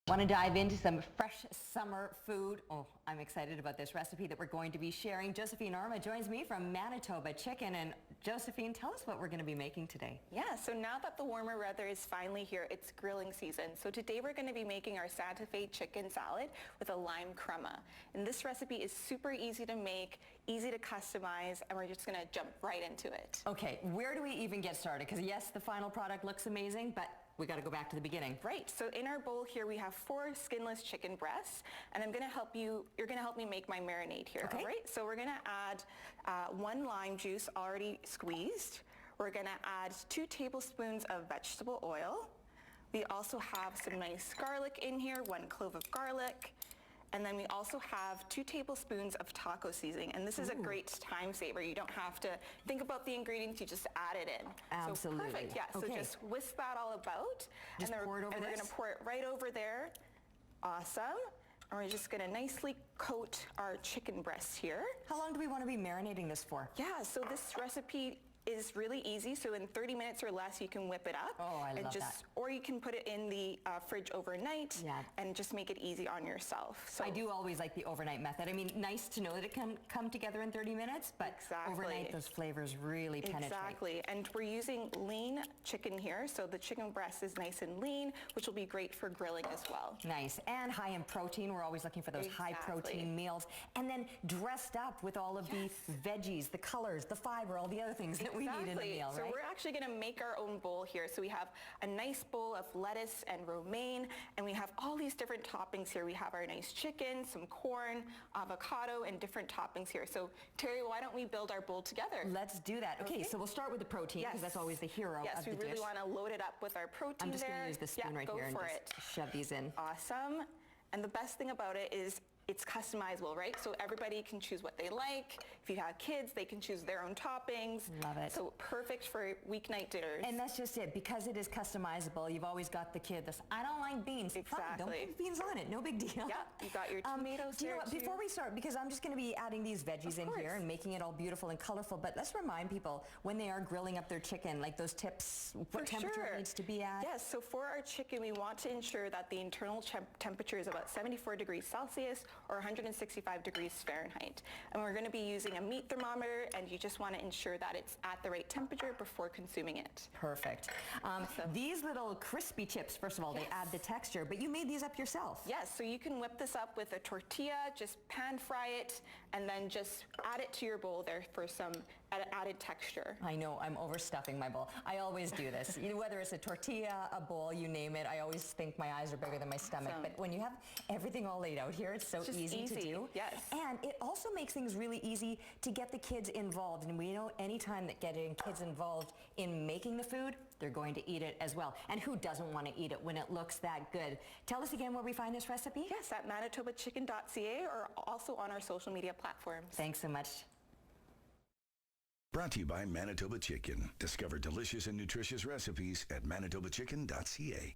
Want to dive into some fresh summer food? Oh, I'm excited about this recipe that we're going to be sharing. Josephine Arma joins me from Manitoba Chicken. And Josephine, tell us what we're going to be making today. Yeah, so now that the warmer weather is finally here, it's grilling season. So today we're going to be making our Santa Fe chicken salad with a lime crema. And this recipe is super easy to make, easy to customize, and we're just going to jump right into it. Okay, where do we even get started? Because yes, the final product looks amazing, but we got to go back to the beginning. Right, so in our bowl here we have 4 skinless chicken breasts, and you're going to help me make my marinade here, okay. All right? So we're going to add 1 lime juice already squeezed. We're going to add 2 tablespoons of vegetable oil. We also have some nice garlic in here, 1 clove of garlic. And then we also have 2 tablespoons of taco seasoning. And this is a great time saver. You don't have to think about the ingredients, you just add it in. Absolutely. So perfect, yeah. Okay. So just whisk that all about. Just pour it over and we're going to pour it right over there. Awesome. And we're just going to nicely coat our chicken breasts here. How long do we want to be marinating this for? Yeah, so this recipe is really easy. So in 30 minutes or less, you can whip it up. Oh, I love that. Or you can put it in the fridge overnight and just make it easy on yourself. So I do always like the overnight method. I mean, nice to know that it can come together in 30 minutes, but overnight those flavors really penetrate. Exactly, and we're using lean chicken here, so the chicken breast is nice and lean, which will be great for grilling as well. Nice, and high in protein. We're always looking for those high protein meals. And then dressed up with all of the veggies, the colors, the fiber, all the other things that we need in a meal, So we're actually going to make our own bowl here. So we have a nice bowl of lettuce and romaine, and we have all these different toppings here. We have our nice chicken, some corn, avocado, and different toppings here. So Terry, why don't we build our bowl together? Let's do that. Okay, so we'll start with the protein, because that's always the hero of the dish. Yes, we really want to load it up with our protein there. I'm just going to use the spoon right here and just shove these in. Awesome. And the best thing about it is it's customizable, right? So everybody can choose what they like. If you have kids, they can choose their own toppings. Love it. So perfect for weeknight dinners. And that's just it. Because it is customizable, you've always got the kid that's, I don't like beans. Exactly. Fine, don't put beans on it. No big deal. Yeah, you got your tomatoes do you know what, before we start, because I'm just going to be adding these veggies in here and making it all beautiful and colorful, but let's remind people when they are grilling up their chicken, like those tips, what temperature it needs to be at. Yes, so for our chicken, we want to ensure that the internal temperature is about 74 degrees Celsius or 165 degrees Fahrenheit. And we're going to be using a meat thermometer, and you just want to ensure that it's at the right temperature before consuming it. Perfect. These little crispy chips, first of all, they add the texture, but you made these up yourself. Yes, so you can whip this up with a tortilla, just pan fry it, and then just add it to your bowl there for some added texture. I know, I'm overstuffing my bowl. I always do this. Whether it's a tortilla, a bowl, you name it, I always think my eyes are bigger than my stomach. But when you have everything all laid out here, it's so easy to do. Yes. And it also makes things really easy to get the kids involved. And we know anytime that getting kids involved in making the food, they're going to eat it as well. And who doesn't want to eat it when it looks that good? Tell us again where we find this recipe. Yes, at manitobachicken.ca or also on our social media platforms. Thanks so much. Brought to you by Manitoba Chicken. Discover delicious and nutritious recipes at manitobachicken.ca.